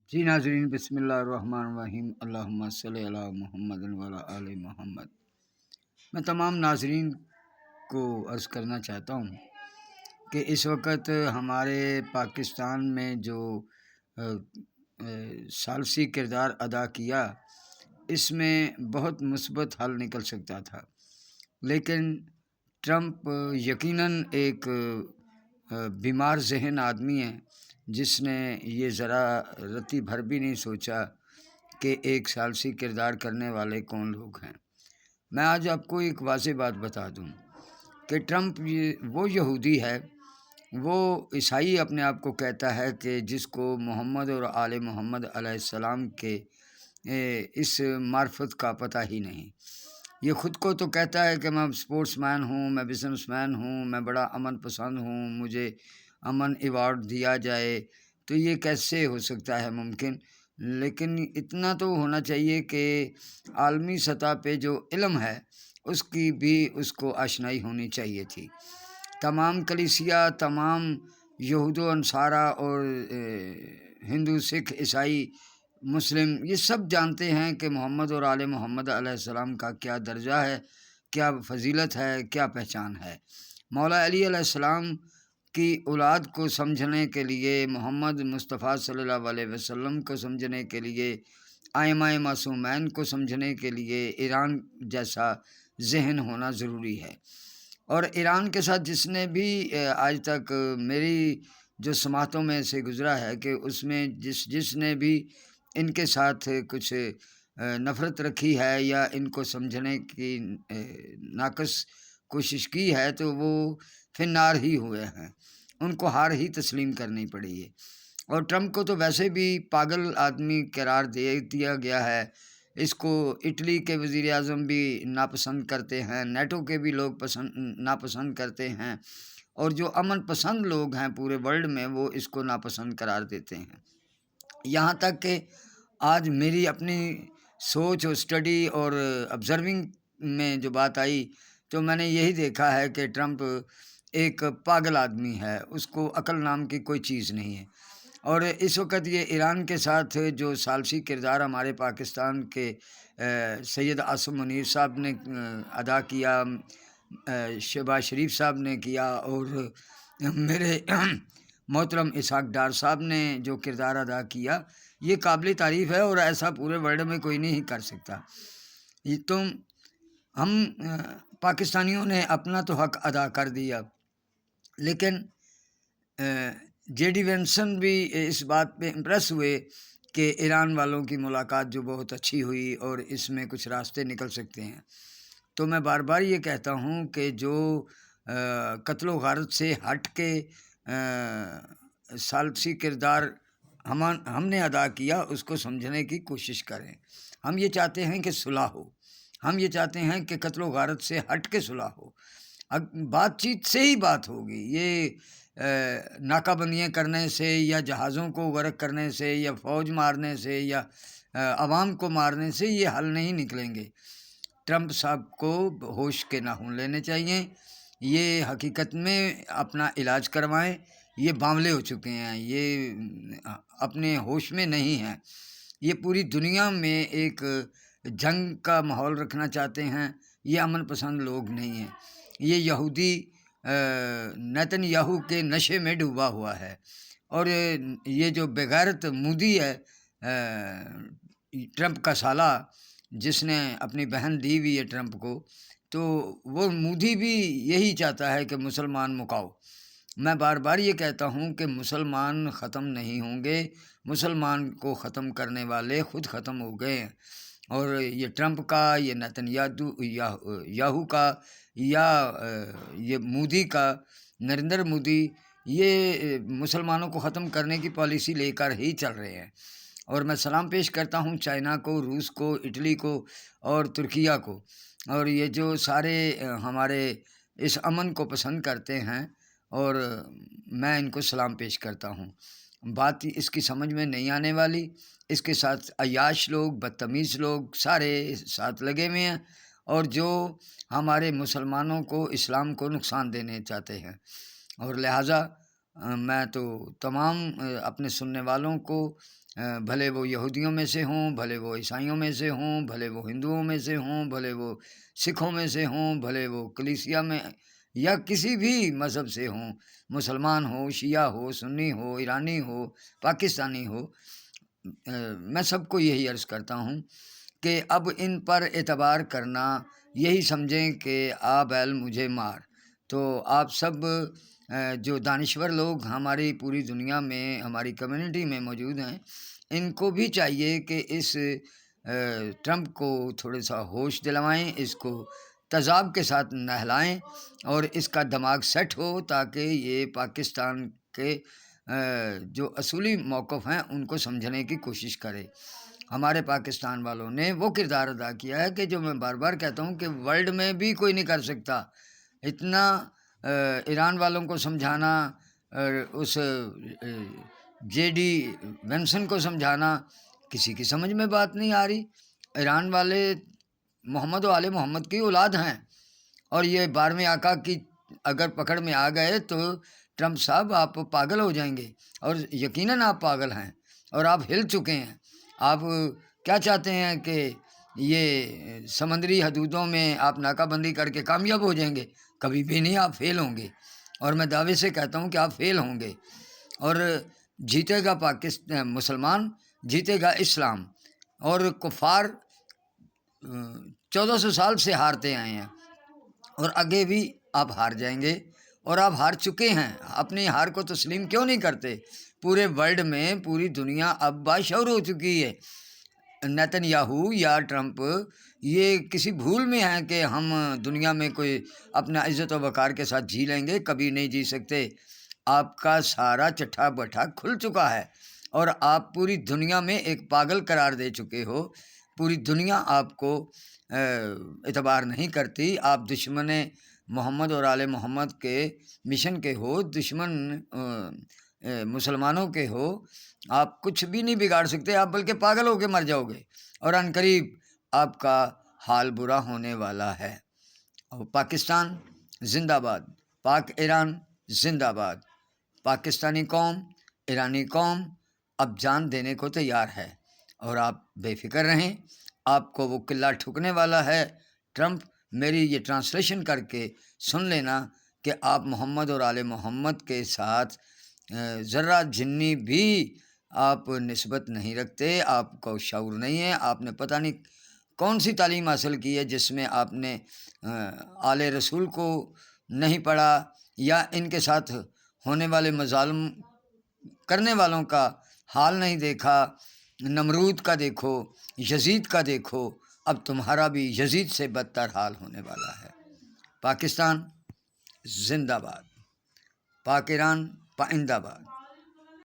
جی ناظرین، بسم اللہ الرحمن الرحیم، اللہم صلی علی محمد وعلی آل محمد۔ میں تمام ناظرین کو عرض کرنا چاہتا ہوں کہ اس وقت ہمارے پاکستان میں جو ثالثی کردار ادا کیا، اس میں بہت مثبت حل نکل سکتا تھا، لیکن ٹرمپ یقیناً ایک بیمار ذہن آدمی ہے، جس نے یہ ذرا رتی بھر بھی نہیں سوچا کہ ایک ثالثی کردار کرنے والے کون لوگ ہیں۔ میں آج آپ کو ایک واضح بات بتا دوں کہ ٹرمپ وہ یہودی ہے، وہ عیسائی اپنے آپ کو کہتا ہے کہ جس کو محمد اور آل محمد علیہ السلام کے اس معرفت کا پتہ ہی نہیں۔ یہ خود کو تو کہتا ہے کہ میں سپورٹس مین ہوں، میں بزنس مین ہوں، میں بڑا امن پسند ہوں، مجھے امن ایوارڈ دیا جائے، تو یہ کیسے ہو سکتا ہے ممکن؟ لیکن اتنا تو ہونا چاہیے کہ عالمی سطح پہ جو علم ہے اس کی بھی اس کو آشنائی ہونی چاہیے تھی۔ تمام کلیسیا، تمام یہود و نصارہ اور ہندو، سکھ، عیسائی، مسلم، یہ سب جانتے ہیں کہ محمد اور آل محمد علیہ السلام کا کیا درجہ ہے، کیا فضیلت ہے، کیا پہچان ہے۔ مولا علی علیہ السلام کی اولاد کو سمجھنے کے لیے، محمد مصطفیٰ صلی اللہ علیہ وسلم کو سمجھنے کے لیے، ائمہ معصومین کو سمجھنے کے لیے ایران جیسا ذہن ہونا ضروری ہے۔ اور ایران کے ساتھ جس نے بھی آج تک میری جو سماعتوں میں سے گزرا ہے کہ اس میں جس نے بھی ان کے ساتھ کچھ نفرت رکھی ہے یا ان کو سمجھنے کی ناقص کوشش کی ہے، تو وہ فنار ہی ہوئے ہیں، ان کو ہار ہی تسلیم کرنی پڑی ہے۔ اور ٹرمپ کو تو ویسے بھی پاگل آدمی قرار دے دیا گیا ہے۔ اس کو اٹلی کے وزیر اعظم بھی ناپسند کرتے ہیں، نیٹو کے بھی لوگ ناپسند کرتے ہیں، اور جو امن پسند لوگ ہیں پورے ورلڈ میں وہ اس کو ناپسند قرار دیتے ہیں۔ یہاں تک کہ آج میری اپنی سوچ اور اسٹڈی اور آبزرونگ میں جو بات آئی، تو میں نے یہی دیکھا ہے کہ ٹرمپ ایک پاگل آدمی ہے، اس کو عقل نام کی کوئی چیز نہیں ہے۔ اور اس وقت یہ ایران کے ساتھ جو ثالثی کردار ہمارے پاکستان کے سید عاصم منیر صاحب نے ادا کیا، شہباز شریف صاحب نے کیا، اور میرے محترم اسحاق ڈار صاحب نے جو کردار ادا کیا، یہ قابل تعریف ہے، اور ایسا پورے ورلڈ میں کوئی نہیں کر سکتا۔ تو ہم پاکستانیوں نے اپنا تو حق ادا کر دیا، لیکن جے ڈی وینسن بھی اس بات پہ امپریس ہوئے کہ ایران والوں کی ملاقات جو بہت اچھی ہوئی اور اس میں کچھ راستے نکل سکتے ہیں۔ تو میں بار بار یہ کہتا ہوں کہ جو قتل و غارت سے ہٹ کے ثالثی کردار ہم نے ادا کیا، اس کو سمجھنے کی کوشش کریں۔ ہم یہ چاہتے ہیں کہ صلح ہو، ہم یہ چاہتے ہیں کہ قتل و غارت سے ہٹ کے صلح ہو۔ بات چیت سے ہی بات ہوگی، یہ ناکہ بندیاں کرنے سے یا جہازوں کو غرق کرنے سے یا فوج مارنے سے یا عوام کو مارنے سے یہ حل نہیں نکلیں گے۔ ٹرمپ صاحب کو ہوش کے ناخن لینے چاہیے، یہ حقیقت میں اپنا علاج کروائیں۔ یہ بانولے ہو چکے ہیں، یہ اپنے ہوش میں نہیں ہیں، یہ پوری دنیا میں ایک جنگ کا ماحول رکھنا چاہتے ہیں۔ یہ امن پسند لوگ نہیں ہیں، یہ یہودی نیتن یاہو کے نشے میں ڈوبا ہوا ہے۔ اور یہ جو بغیرت مودی ہے، ٹرمپ کا سالہ، جس نے اپنی بہن دی ہوئی ہے ٹرمپ کو، تو وہ مودی بھی یہی چاہتا ہے کہ مسلمان مکاؤ۔ میں بار بار یہ کہتا ہوں کہ مسلمان ختم نہیں ہوں گے، مسلمان کو ختم کرنے والے خود ختم ہو گئے ہیں۔ اور یہ ٹرمپ کا، یہ نیتن یاہو کا، یا یہ مودی کا، نریندر مودی، یہ مسلمانوں کو ختم کرنے کی پالیسی لے کر ہی چل رہے ہیں۔ اور میں سلام پیش کرتا ہوں چائنا کو، روس کو، اٹلی کو اور ترکیہ کو، اور یہ جو سارے ہمارے اس امن کو پسند کرتے ہیں، اور میں ان کو سلام پیش کرتا ہوں۔ بات اس کی سمجھ میں نہیں آنے والی، اس کے ساتھ عیاش لوگ، بدتمیز لوگ سارے ساتھ لگے ہوئے ہیں، اور جو ہمارے مسلمانوں کو، اسلام کو نقصان دینے چاہتے ہیں۔ اور لہٰذا میں تو تمام اپنے سننے والوں کو بھلے وہ یہودیوں میں سے ہوں، بھلے وہ عیسائیوں میں سے ہوں، بھلے وہ ہندوؤں میں سے ہوں، بھلے وہ سکھوں میں سے ہوں، بھلے وہ کلیسیا میں یا کسی بھی مذہب سے ہوں، مسلمان ہو، شیعہ ہو، سنی ہو، ایرانی ہو، پاکستانی ہو، میں سب کو یہی عرض کرتا ہوں کہ اب ان پر اعتبار کرنا یہی سمجھیں کہ آ بیل مجھے مار۔ تو آپ سب جو دانشور لوگ ہماری پوری دنیا میں ہماری کمیونٹی میں موجود ہیں، ان کو بھی چاہیے کہ اس ٹرمپ کو تھوڑا سا ہوش دلوائیں، اس کو تذاب کے ساتھ نہلائیں اور اس کا دماغ سیٹ ہو، تاکہ یہ پاکستان کے جو اصولی موقف ہیں ان کو سمجھنے کی کوشش کرے۔ ہمارے پاکستان والوں نے وہ کردار ادا کیا ہے کہ جو میں بار بار کہتا ہوں کہ ورلڈ میں بھی کوئی نہیں کر سکتا۔ اتنا ایران والوں کو سمجھانا، اس جے ڈی وینسن کو سمجھانا، کسی کی سمجھ میں بات نہیں آ رہی۔ ایران والے محمد و آل محمد کی اولاد ہیں، اور یہ 12ویں آقا کی اگر پکڑ میں آ گئے تو ٹرمپ صاحب آپ پاگل ہو جائیں گے، اور یقیناً آپ پاگل ہیں اور آپ ہل چکے ہیں۔ آپ کیا چاہتے ہیں کہ یہ سمندری حدودوں میں آپ ناکہ بندی کر کے کامیاب ہو جائیں گے؟ کبھی بھی نہیں، آپ فیل ہوں گے، اور میں دعوے سے کہتا ہوں کہ آپ فیل ہوں گے، اور جیتے گا پاکستان مسلمان، جیتے گا اسلام، اور کفار 1400 سال سے ہارتے آئے ہیں اور آگے بھی آپ ہار جائیں گے، اور آپ ہار چکے ہیں۔ اپنی ہار کو تسلیم کیوں نہیں کرتے؟ پورے ورلڈ میں پوری دنیا اب باشعور ہو چکی ہے۔ نیتن یاہو یا ٹرمپ یہ کسی بھول میں ہیں کہ ہم دنیا میں کوئی اپنا عزت و وقار کے ساتھ جی لیں گے؟ کبھی نہیں جی سکتے۔ آپ کا سارا چٹھا بٹھا کھل چکا ہے، اور آپ پوری دنیا میں ایک پاگل قرار دے چکے ہو۔ پوری دنیا آپ کو اعتبار نہیں کرتی۔ آپ دشمن محمد اور آل محمد کے مشن کے ہو، دشمن مسلمانوں کے ہو، آپ کچھ بھی نہیں بگاڑ سکتے، آپ بلکہ پاگل ہو کے مر جاؤ گے، اور عنقریب آپ کا حال برا ہونے والا ہے۔ اور پاکستان زندہ باد، پاک ایران زندہ باد۔ پاکستانی قوم، ایرانی قوم اب جان دینے کو تیار ہے، اور آپ بے فکر رہیں۔ آپ کو وہ قلعہ ٹھکنے والا ہے۔ ٹرمپ، میری یہ ٹرانسلیشن کر کے سن لینا کہ آپ محمد اور آل محمد کے ساتھ ذرہ جنی بھی آپ نسبت نہیں رکھتے، آپ کو شعور نہیں ہے۔ آپ نے پتہ نہیں کون سی تعلیم حاصل کی ہے جس میں آپ نے آل رسول کو نہیں پڑھا، یا ان کے ساتھ ہونے والے مظالم کرنے والوں کا حال نہیں دیکھا۔ نمرود کا دیکھو، یزید کا دیکھو، اب تمہارا بھی یزید سے بدتر حال ہونے والا ہے۔ پاکستان زندہ باد، پاک ایران پائندہ باد۔